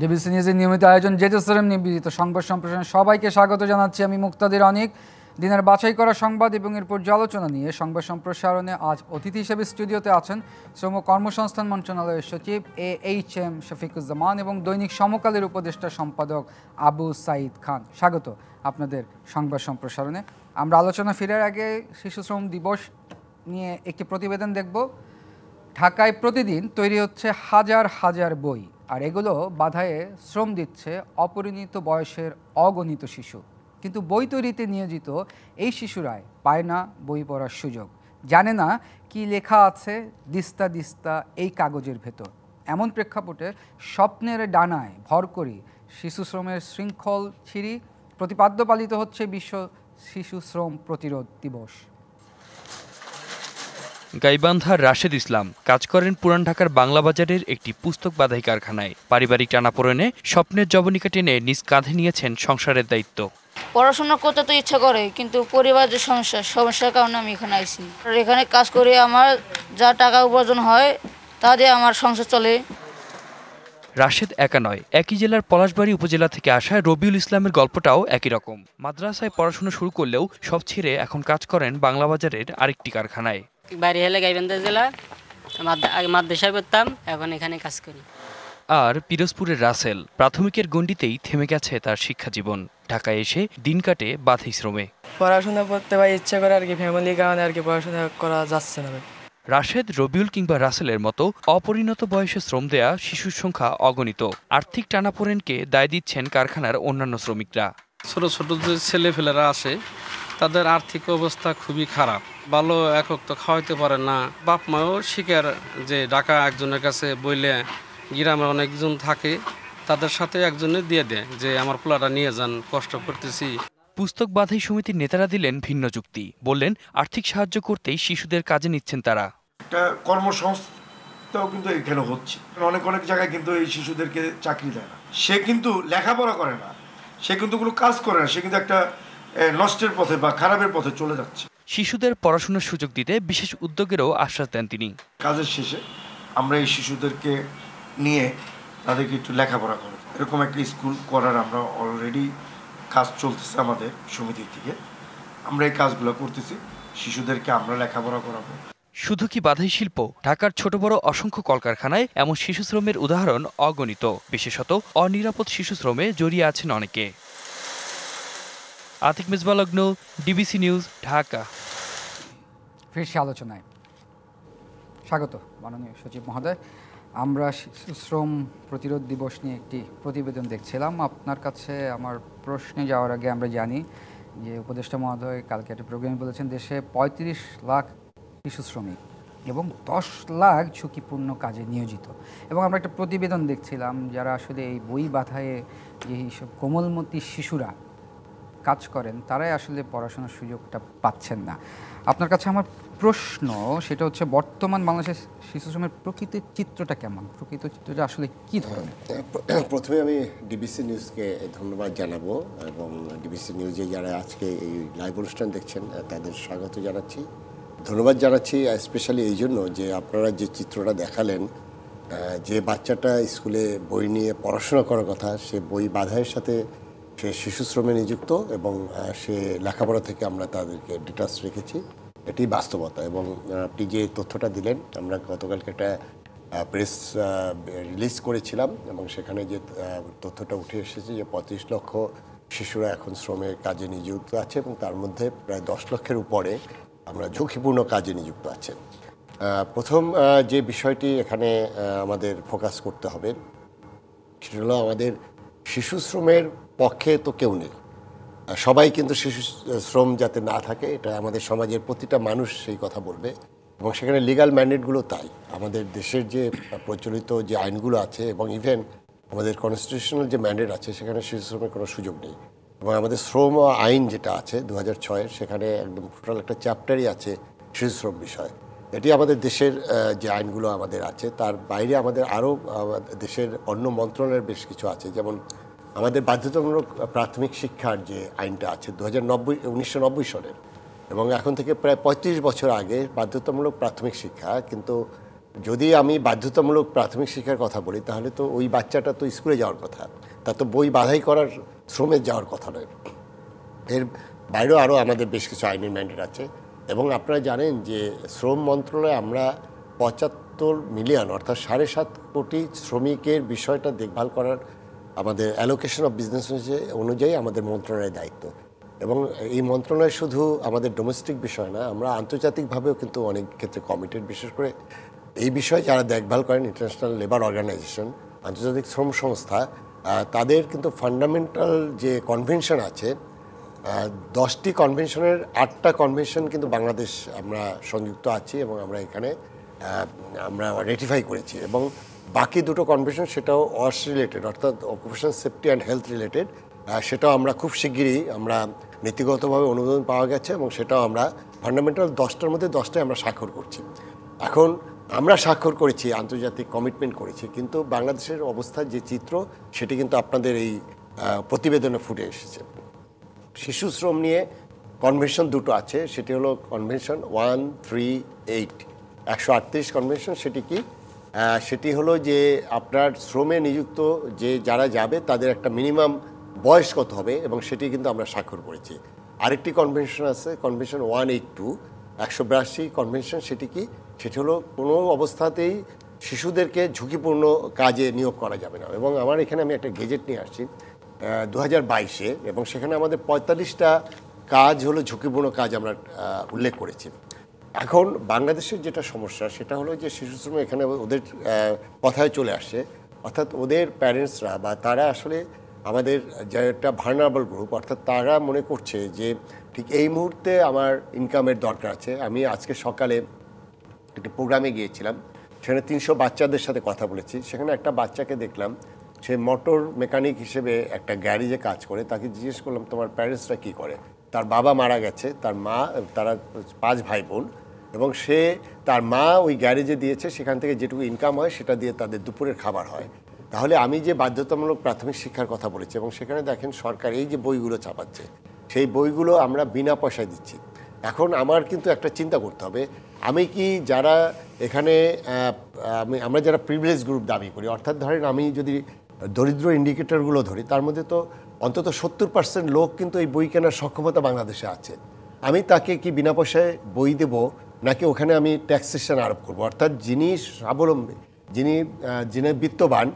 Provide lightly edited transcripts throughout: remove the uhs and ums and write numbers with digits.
DBC নিউজের নিয়মিত আয়োজন জেরুজালেম নিবেদিত সংবাদ সম্প্রসারণ সবাইকে স্বাগত জানাচ্ছি আমি মুক্তাদির অনিক। দিনের বাছাই করা সংবাদ এবং এর পর্যালোচনা নিয়ে সংবাদ সম্প্রসারণে আজ অতিথি হিসেবে স্টুডিওতে আছেন শ্রম কর্মসংস্থান মন্ত্রণালয়ের সচিব AHM শফিকুজ্জামান এবং দৈনিক সমকালের উপদেষ্টা সম্পাদক আবু সাইদ খান। স্বাগত আপনাদের সংবাদ সম্প্রসারণে। আমরা আলোচনা ফিরার আগে শিশু শ্রম দিবস নিয়ে একটি প্রতিবেদন দেখব। ঢাকায় প্রতিদিন তৈরি হচ্ছে হাজার হাজার বই, আর এগুলো বাধায়ে শ্রম দিচ্ছে অপরিণত বয়সের অগণিত শিশু। কিন্তু বই তৈরিতে নিয়োজিত এই শিশুরাই পায় না বই পড়ার সুযোগ, জানে না কি লেখা আছে দিস্তা দিস্তা এই কাগজের ভেতর। এমন প্রেক্ষাপটে স্বপ্নের ডানায় ভর করে শিশু শ্রমের শৃঙ্খল ছিঁড়ি প্রতিপাদ্য পালিত হচ্ছে বিশ্ব শিশু শ্রম প্রতিরোধ দিবস। গাইবান্ধার রাশেদ ইসলাম কাজ করেন পুরান ঢাকার বাংলা বাজারের একটি পুস্তক বাঁধাই কারখানায়। পারিবারিক টানাপোড়েনে স্বপ্নের জবনিকা টেনে নিজ কাঁধে নিয়েছেন সংসারের দায়িত্ব। পড়াশোনা করতে তো ইচ্ছা করে, কিন্তু পরিবারের যে সমস্যার কারণে আমি এখানে আইছি। এখানে কাজ করে আমার যা টাকা উপার্জন হয় তা দিয়ে আমার সংসার চলে। রাশেদ একা নয়, একই জেলার পলাশবাড়ী উপজেলা থেকে আসা রবিউল ইসলামের গল্পটাও একই রকম। মাদ্রাসায় পড়াশোনা শুরু করলেও সব ছেড়ে এখন কাজ করেন বাংলা বাজারের আরেকটি কারখানায়। বাড়ি হলে গাইবান্ধা জেলা, মাদ্রাসায় পড়তাম, এখন এখানে কাজ করি। আর পিরোজপুরের রাসেল প্রাথমিকের গণ্ডিতেই থেমে গেছে তার শিক্ষা জীবন। ঢাকায় এসে দিন কাটে বাঁধাই শ্রমে। পড়াশোনা করতে ভাই ইচ্ছা করে আর কি, ফ্যামিলির কারণে আর কি পড়াশোনা করা যাচ্ছে না ভাই। রাশেদ, রবিউল কিংবা রাসেলের মতো অপরিণত বয়সে শ্রম দেয়া শিশুর সংখ্যা অগণিত। আর্থিক টানাপোড়েনকে দায় দিচ্ছেন কারখানার অন্যান্য শ্রমিকরা। ছোট ছোট যে ছেলেফেলেরা আসে তাদের আর্থিক অবস্থা খুবই খারাপ, ভালো একক তো খাওয়াইতে পারে না। বাপ মাও শিকার যে ঢাকা একজনের কাছে বইলে গ্রামে অনেকজন থাকে, তাদের সাথে একজনে দিয়ে দেয় যে আমার পোলাটা নিয়ে যান, কষ্ট করতেছি। পুস্তক বাঁধাই সমিতির নেতারা দিলেন ভিন্ন যুক্তি, বললেন আর্থিক সাহায্য করতেই শিশুদের কাজে নিচ্ছেন তারা। একটা কর্মসংস্থাও কিন্তু এখানে হচ্ছে, অনেক অনেক জায়গায় কিন্তু এই শিশুদেরকে চাকরি দেয় না। সে কিন্তু লেখাপড়া করে না, সে কিন্তু কোনো কাজ করে না, সে কিন্তু একটা নষ্টের পথে বা খারাপের পথে চলে যাচ্ছে। শিশুদের পড়াশোনার সুযোগ দিতে বিশেষ উদ্যোগেরও আশ্বাস দেন তিনি। কাজের শেষে আমরা এই শিশুদেরকে নিয়ে তাদেরকে একটু লেখাপড়া করব, এরকম একটা স্কুল করার আমরা অলরেডি কাজ চলতেছে আমাদের সমিতির থেকে। আমরা এই কাজগুলো করতেছি, শিশুদেরকে আমরা লেখাপড়া করাবো। শুধু কি বাঁধাই শিল্প, ঢাকার ছোট বড় অসংখ্য কলকারখানায় এমন শিশু শ্রমের উদাহরণ অগণিত। বিশেষত অনিরাপদ শিশু শ্রমে জড়িয়ে আছেন অনেকে। আতিক মেজবালগ্ন, ডিবিসি নিউজ, ঢাকা। ফিরছি আলোচনায়। স্বাগত মাননীয় সচিব মহোদয়। আমরা শিশু শ্রম প্রতিরোধ দিবস নিয়ে একটি প্রতিবেদন দেখছিলাম। আপনার কাছে আমার প্রশ্নে যাওয়ার আগে আমরা জানি যে উপদেষ্টা মহোদয় কালকে একটা প্রোগ্রামে বলেছেন দেশে ৩৫ লাখ শিশু শ্রমিক এবং ১০ লাখ ঝুঁকিপূর্ণ কাজে নিয়োজিত। এবং আমরা একটা প্রতিবেদন দেখছিলাম যারা আসলে এই বই বাঁধায়ে যে সব কোমলমতি শিশুরা কাজ করেন তারাই আসলে পড়াশোনার সুযোগটা পাচ্ছেন না। আপনার কাছে আমার প্রশ্ন সেটা হচ্ছে বর্তমান বাংলাদেশের শিশু শ্রমের প্রকৃত চিত্রটা কেমন, প্রকৃত চিত্রটা আসলে কি ধরনের? প্রথমে আমি ডিবিসি নিউজকে ধন্যবাদ জানাবো এবং ডিবিসি নিউজে যারা আজকে এই লাইভ অনুষ্ঠান দেখছেন তাদের স্বাগত জানাচ্ছি, ধন্যবাদ জানাচ্ছি। স্পেশালি এই জন্য যে আপনারা যে চিত্রটা দেখালেন, যে বাচ্চাটা স্কুলে বই নিয়ে পড়াশোনা করার কথা, সে বই বাঁধাইয়ের সাথে সে শিশু শ্রমে নিযুক্ত এবং সে লেখাপড়া থেকে আমরা তাদেরকে ডিটাচ রেখেছি, এটি বাস্তবতা। এবং আপনি যে তথ্যটা দিলেন, আমরা গতকালকে একটা প্রেস রিলিজ করেছিলাম এবং সেখানে যে তথ্যটা উঠে এসেছে যে ৩৫ লক্ষ শিশুরা এখন শ্রমের কাজে নিযুক্ত আছে এবং তার মধ্যে প্রায় ১০ লক্ষের উপরে আমরা ঝুঁকিপূর্ণ কাজে নিযুক্ত আছেন। প্রথম যে বিষয়টি এখানে আমাদের ফোকাস করতে হবে সেটা হলো আমাদের শিশু শ্রমের পক্ষে তো কেউ নেই, সবাই কিন্তু শিশু শ্রম যাতে না থাকে এটা আমাদের সমাজের প্রতিটা মানুষ সেই কথা বলবে এবং সেখানে লিগ্যাল ম্যান্ডেটগুলো তাই। আমাদের দেশের যে প্রচলিত যে আইনগুলো আছে এবং ইভেন আমাদের কনস্টিটিউশনাল যে ম্যান্ডেট আছে সেখানে শিশু শ্রমের কোনো সুযোগ নেই। এবং আমাদের শ্রম আইন যেটা আছে 2006-এর, সেখানে একদম টোটাল একটা চ্যাপ্টারই আছে শিশু শ্রম বিষয়। এটি আমাদের দেশের যে আইনগুলো আমাদের আছে তার বাইরে আমাদের আরও দেশের অন্য মন্ত্রণালয়ের বেশ কিছু আছে, যেমন আমাদের বাধ্যতামূলক প্রাথমিক শিক্ষার যে আইনটা আছে 1990 সনের, এবং এখন থেকে প্রায় 35 বছর আগে বাধ্যতামূলক প্রাথমিক শিক্ষা, কিন্তু যদি আমি বাধ্যতামূলক প্রাথমিক শিক্ষার কথা বলি তাহলে তো ওই বাচ্চাটা তো স্কুলে যাওয়ার কথা, তার তো বই বাধাই করার শ্রমে যাওয়ার কথা নয়। এর বাইরেও আরও আমাদের বেশ কিছু আইনি ম্যান্ডেট আছে এবং আপনারা জানেন যে শ্রম মন্ত্রণালয়ে আমরা ৭৫ মিলিয়ন অর্থাৎ ৭.৫ কোটি শ্রমিকের বিষয়টা দেখভাল করার আমাদের অ্যালোকেশন অফ বিজনেস অনুযায়ী আমাদের মন্ত্রণালয়ের দায়িত্ব। এবং এই মন্ত্রণালয় শুধু আমাদের ডোমেস্টিক বিষয় না, আমরা আন্তর্জাতিকভাবেও কিন্তু অনেক ক্ষেত্রে কমিটেড। বিশেষ করে এই বিষয়ে যারা দেখভাল করেন ইন্টারন্যাশনাল লেবার অর্গানাইজেশন, আন্তর্জাতিক শ্রম সংস্থা, তাদের কিন্তু ফান্ডামেন্টাল যে কনভেনশন আছে 10টি কনভেনশনের 8টা কনভেনশন কিন্তু বাংলাদেশ আমরা সংযুক্ত আছি এবং আমরা এখানে আমরা রেটিফাই করেছি। এবং বাকি দুটো কনভেনশন সেটাও ওয়াশ রিলেটেড অর্থাৎ occupational safety and health related, সেটাও আমরা খুব শিগগিরই আমরা নীতিগতভাবে অনুমোদন পাওয়া গেছে এবং সেটাও আমরা ফান্ডামেন্টাল 10টার মধ্যে 10টায় আমরা স্বাক্ষর করছি। এখন আমরা স্বাক্ষর করেছি, আন্তর্জাতিক কমিটমেন্ট করেছি, কিন্তু বাংলাদেশের অবস্থার যে চিত্র সেটি কিন্তু আপনাদের এই প্রতিবেদনে ফুটে এসেছে। শিশু শ্রম নিয়ে কনভেনশন দুটো আছে, সেটি হলো কনভেনশন 138 138 কনভেনশন। সেটি কি? সেটি হলো যে আপনার শ্রমে নিযুক্ত যে যারা যাবে তাদের একটা মিনিমাম বয়স কত হবে এবং সেটি কিন্তু আমরা স্বাক্ষর করেছি। আরেকটি কনভেনশন আছে কনভেনশন 182 182 কনভেনশন। সেটি কি? সেটি হলো কোনো অবস্থাতেই শিশুদেরকে ঝুঁকিপূর্ণ কাজে নিয়োগ করা যাবে না। এবং আমার এখানে আমি একটা গেজেট নিয়ে আসছি 2022-এ, এবং সেখানে আমাদের 45টা কাজ হলো ঝুঁকিপূর্ণ কাজ আমরা উল্লেখ করেছি। এখন বাংলাদেশের যেটা সমস্যা সেটা হলো যে শিশু শ্রম এখানে ওদের কথায় চলে আসে, অর্থাৎ ওদের প্যারেন্টসরা বা তারা আসলে আমাদের যে একটা ভার্নারেবল গ্রুপ, অর্থাৎ তারা মনে করছে যে ঠিক এই মুহূর্তে আমার ইনকামের দরকার আছে। আমি আজকে সকালে একটি প্রোগ্রামে গিয়েছিলাম, সেখানে 300 বাচ্চাদের সাথে কথা বলেছি। সেখানে একটা বাচ্চাকে দেখলাম, সে মোটর মেকানিক হিসেবে একটা গ্যারেজে কাজ করে। তাকে জিজ্ঞেস করলাম তোমার প্যারেন্টসরা কী করে? তার বাবা মারা গেছে, তার মা, তারা 5 ভাই বোন, এবং তার মা ওই গ্যারেজে দিয়েছে, সেখান থেকে যেটুকু ইনকাম হয় সেটা দিয়ে তাদের দুপুরের খাবার হয়। তাহলে আমি যে বাধ্যতামূলক প্রাথমিক শিক্ষার কথা বলেছি, এবং সেখানে দেখেন সরকার এই যে বইগুলো ছাপাচ্ছে সেই বইগুলো আমরা বিনা পয়সায় দিচ্ছি। এখন আমার কিন্তু একটা চিন্তা করতে হবে, আমি কি যারা এখানে আমরা যারা প্রিভিলেজ গ্রুপ দাবি করি, অর্থাৎ ধরেন আমি যদি দরিদ্র ইন্ডিকেটরগুলো ধরি তার মধ্যে তো অন্তত 70% লোক কিন্তু এই বই কেনার সক্ষমতা বাংলাদেশে আছে। আমি তাকে কি বিনা পয়সায় বই দেব, নাকি ওখানে আমি ট্যাক্সেশন আরোপ করব? অর্থাৎ যিনি স্বাবলম্বী, যিনি বিত্তবান,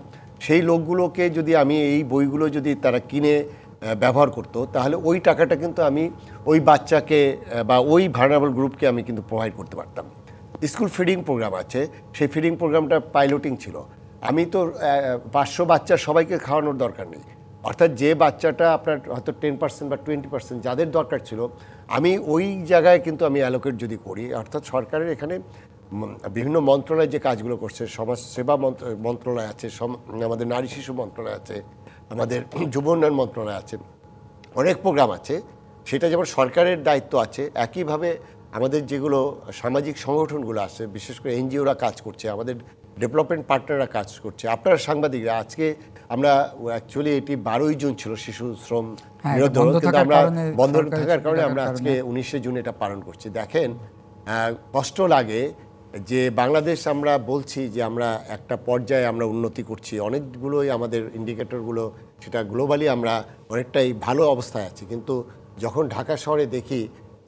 সেই লোকগুলোকে যদি আমি এই বইগুলো যদি তারা কিনে ব্যবহার করতো, তাহলে ওই টাকাটা কিন্তু আমি ওই বাচ্চাকে বা ওই ভার্নারেবল গ্রুপকে আমি কিন্তু প্রোভাইড করতে পারতাম। স্কুল ফিডিং প্রোগ্রাম আছে, সেই ফিডিং প্রোগ্রামটা পাইলটিং ছিল। আমি তো 500 বাচ্চা সবাইকে খাওয়ানোর দরকার নেই, অর্থাৎ যে বাচ্চাটা আপনার হয়তো 10% বা 20% যাদের দরকার ছিল, আমি ওই জায়গায় কিন্তু আমি অ্যালোকেট যদি করি, অর্থাৎ সরকারের এখানে বিভিন্ন মন্ত্রণালয় যে কাজগুলো করছে, সমাজ সেবা মন্ত্রণালয় আছে, আমাদের নারী শিশু মন্ত্রণালয় আছে, আমাদের যুব উন্নয়ন মন্ত্রণালয় আছে, অনেক প্রোগ্রাম আছে, সেটা যেমন সরকারের দায়িত্ব আছে, একইভাবে আমাদের যেগুলো সামাজিক সংগঠনগুলো আছে, বিশেষ করে এনজিওরা কাজ করছে, আমাদের ডেভেলপমেন্ট পার্টনাররা কাজ করছে, আপনারা সাংবাদিকরা। আজকে আমরা অ্যাকচুয়ালি এটি 12ই জুন ছিল শিশু শ্রম বিরোধী, কিন্তু আমরা বন্ধ থাকার কারণে আমরা আজকে 19শে জুন এটা পালন করছি। দেখেন কষ্ট লাগে যে বাংলাদেশ আমরা বলছি যে আমরা একটা পর্যায়ে আমরা উন্নতি করছি, অনেকগুলোই আমাদের ইন্ডিকেটরগুলো সেটা গ্লোবালি আমরা অনেকটাই ভালো অবস্থায় আছি, কিন্তু যখন ঢাকা শহরে দেখি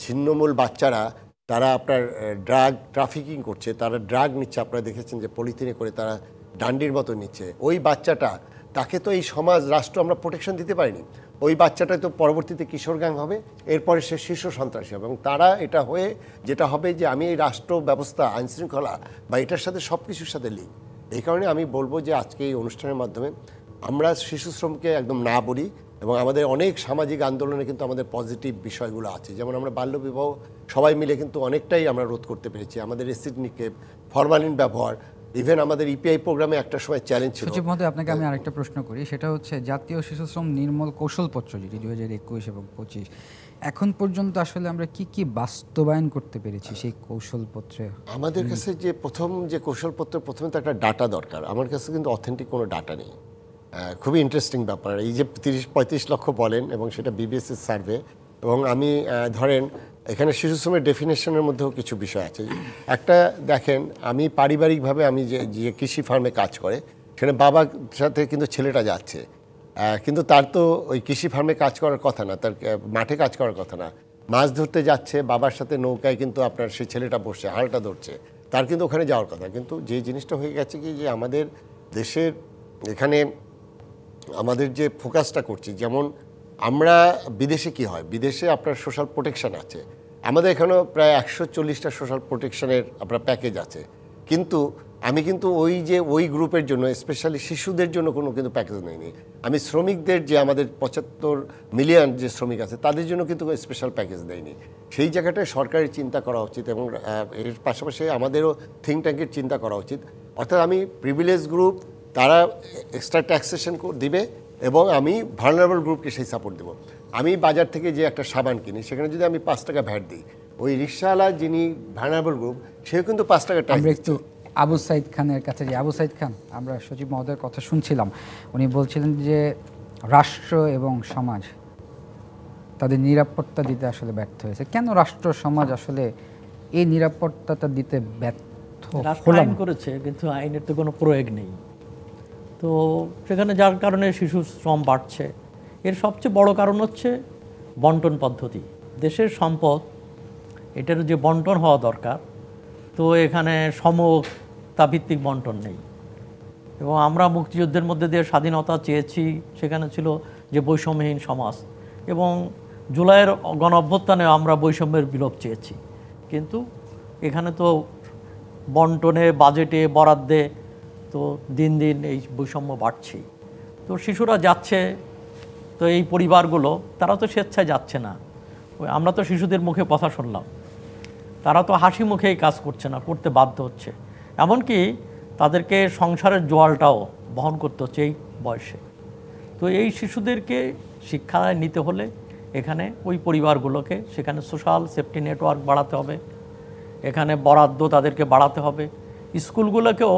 ছিন্নমূল বাচ্চারা তারা আপনার ড্রাগ ট্রাফিকিং করছে, তারা ড্রাগ নিচ্ছে, আপনারা দেখেছেন যে পলিথিনে করে তারা ডান্ডির মতো নিচ্ছে, ওই বাচ্চাটা তাকে তো এই সমাজ রাষ্ট্র আমরা প্রোটেকশন দিতে পারিনি। ওই বাচ্চাটা তো পরবর্তীতে কিশোর গ্যাং হবে, এরপরে সে শিশু সন্ত্রাসী হবে, এবং তারা এটা হয়ে যেটা হবে যে আমি এই রাষ্ট্র ব্যবস্থা আইনশৃঙ্খলা বা এটার সাথে সব কিছুর সাথে লিঙ্ক। এই কারণে আমি বলবো যে আজকে এই অনুষ্ঠানের মাধ্যমে আমরা শিশু শ্রমকে একদম না বলি, এবং আমাদের অনেক সামাজিক আন্দোলনে কিন্তু আমাদের পজিটিভ বিষয়গুলো আছে। যেমন আমরা বাল্যবিবাহ সবাই মিলে কিন্তু অনেকটাই আমরা রোধ করতে পেরেছি, আমাদের এসিড নিক্ষেপ, ফরমালিন ব্যবহার, ইভেন আমাদের ইপিআই প্রোগ্রামে একটা সময় চ্যালেঞ্জ ছিল। সচিব মহোদয়, আপনাকে আমি আরেকটা প্রশ্ন করি, সেটা হচ্ছে জাতীয় শিশু শ্রম নির্মূল কৌশলপত্র যেটি 2021 এবং 25, এখন পর্যন্ত আসলে আমরা কি কি বাস্তবায়ন করতে পেরেছি সেই কৌশলপত্রে? আমাদের কাছে যে প্রথম যে কৌশলপত্র, প্রথমে তো একটা ডাটা দরকার। আমার কাছে কিন্তু অথেন্টিক কোনো ডাটা নেই। খুবই ইন্টারেস্টিং ব্যাপার এই যে 30-35 লক্ষ বলেন, এবং সেটা বিবিএসের সার্ভে, এবং আমি ধরেন এখানে শিশু শ্রমের ডেফিনেশনের মধ্যেও কিছু বিষয় আছে। একটা দেখেন, আমি পারিবারিকভাবে আমি যে কৃষি ফার্মে কাজ করে সেখানে বাবার সাথে কিন্তু ছেলেটা যাচ্ছে, কিন্তু তার তো ওই কৃষি ফার্মে কাজ করার কথা না, তার মাঠে কাজ করার কথা না। মাছ ধরতে যাচ্ছে বাবার সাথে নৌকায়, কিন্তু আপনার সেই ছেলেটা বসছে হালটা ধরছে, তার কিন্তু ওখানে যাওয়ার কথা। কিন্তু যে জিনিসটা হয়ে গেছে কি, যে আমাদের দেশের এখানে আমাদের যে ফোকাসটা করছি, যেমন আমরা বিদেশে কি হয়, বিদেশে আপনার সোশ্যাল প্রোটেকশন আছে, আমাদের এখানেও প্রায় 140টা সোশ্যাল প্রোটেকশনের আপনার প্যাকেজ আছে, কিন্তু আমি কিন্তু ওই গ্রুপের জন্য স্পেশালি শিশুদের জন্য কোনো কিন্তু প্যাকেজ নেইনি। আমি শ্রমিকদের যে আমাদের 75 মিলিয়ন যে শ্রমিক আছে তাদের জন্য কিন্তু স্পেশাল প্যাকেজ দেয়নি। সেই জায়গাটায় সরকারের চিন্তা করা উচিত, এবং এর পাশাপাশি আমাদেরও থিঙ্ক ট্যাঙ্কের চিন্তা করা উচিত। অর্থাৎ আমি প্রিভিলেজ গ্রুপ তারা এক্সট্রা ট্যাক্সেশন দিবে, এবং আমি ভালনারেবল গ্রুপকে সেই সাপোর্ট দেবো। আমি বাজার থেকে যে একটা সাবান কিনি, সেখানে যদি আমি 5 টাকা ভ্যাট দিই, ওই রিক্সাওয়ালা যিনি ভালনারেবল গ্রুপ সেও কিন্তু 5 টাকা ট্যাক্স দিচ্ছে। আবু সাইদ খানের কাছে যে আবু সাইদ খান, আমরা সচিব মহোদয়ের কথা শুনছিলাম, উনি বলছিলেন যে রাষ্ট্র এবং সমাজ তাদের নিরাপত্তা দিতে আসলে ব্যর্থ হয়েছে। কেন রাষ্ট্র সমাজ আসলে এই নিরাপত্তাটা দিতে ব্যর্থ? রাষ্ট্র আইন করেছে, কিন্তু আইনের তো কোনো প্রয়োগ নেই, তো সেখানে যার কারণে শিশু শ্রম বাড়ছে। এর সবচেয়ে বড় কারণ হচ্ছে বন্টন পদ্ধতি। দেশের সম্পদ এটার যে বন্টন হওয়া দরকার, তো এখানে সমতাভিত্তিক বন্টন নেই। এবং আমরা মুক্তিযুদ্ধের মধ্যে দিয়ে স্বাধীনতা চেয়েছি, সেখানে ছিল যে বৈষম্যহীন সমাজ, এবং জুলাইয়ের গণ অভ্যুত্থানে আমরা বৈষম্যের বিলোপ চেয়েছি, কিন্তু এখানে তো বন্টনে, বাজেটে, বরাদ্দে তো দিন দিন এই বৈষম্য বাড়ছেই। তো শিশুরা যাচ্ছে, তো এই পরিবারগুলো তারা তো স্বেচ্ছায় যাচ্ছে না। আমরা তো শিশুদের মুখে কথা শুনলাম, তারা তো হাসি মুখেই কাজ করছে না, করতে বাধ্য হচ্ছে। এমনকি তাদেরকে সংসারের জোয়ালটাও বহন করতে হচ্ছে এই বয়সে। তো এই শিশুদেরকে শিক্ষা নিতে হলে এখানে ওই পরিবারগুলোকে সেখানে সোশ্যাল সেফটি নেটওয়ার্ক বাড়াতে হবে, এখানে বরাদ্দ তাদেরকে বাড়াতে হবে। স্কুলগুলোকেও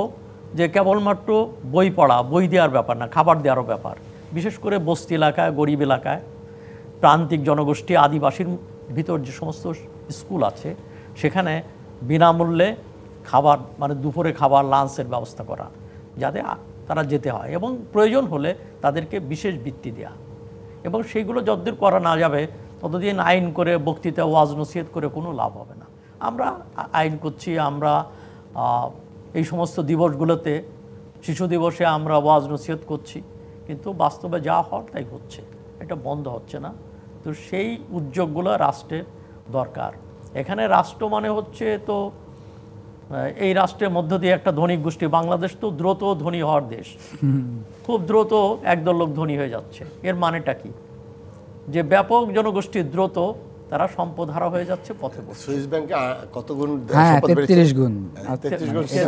যে কেবলমাত্র বই পড়া, বই দেওয়ার ব্যাপার না, খাবার দেওয়ারও ব্যাপার। বিশেষ করে বস্তি এলাকায়, গরিব এলাকায়, প্রান্তিক জনগোষ্ঠী, আদিবাসীর ভিতর যে সমস্ত স্কুল আছে, সেখানে বিনামূল্যে খাবার, মানে দুপুরে খাবার, লাঞ্চের ব্যবস্থা করা, যাতে তারা যেতে হয়, এবং প্রয়োজন হলে তাদেরকে বিশেষ বৃত্তি দেওয়া। এবং সেইগুলো যতদূর করা না যাবে ততদিন আইন করে, বক্তৃতা, ওয়াজ নসিহত করে কোনো লাভ হবে না। আমরা আইন করছি, আমরা এই সমস্ত দিবসগুলোতে, শিশু দিবসে আমরা ওয়াজ নসিহত করছি, কিন্তু বাস্তবে যা হওয়ার তাই হচ্ছে, এটা বন্ধ হচ্ছে না। তো সেই উদ্যোগগুলো রাষ্ট্রের দরকার। এখানে রাষ্ট্র মানে হচ্ছে, তো এই রাষ্ট্রের মধ্য দিয়ে একটা ধনী গোষ্ঠী, বাংলাদেশ তো দ্রুত ধনী হওয়ার দেশ, খুব দ্রুত একদল লোক ধনী হয়ে যাচ্ছে। এর মানেটা কি? যে ব্যাপক জনগোষ্ঠী দ্রুত তারা সম্পদ হারা হয়ে যাচ্ছে, পথে বসে। সুইস ব্যাংকে কত গুণ? হ্যাঁ, 33 গুণ।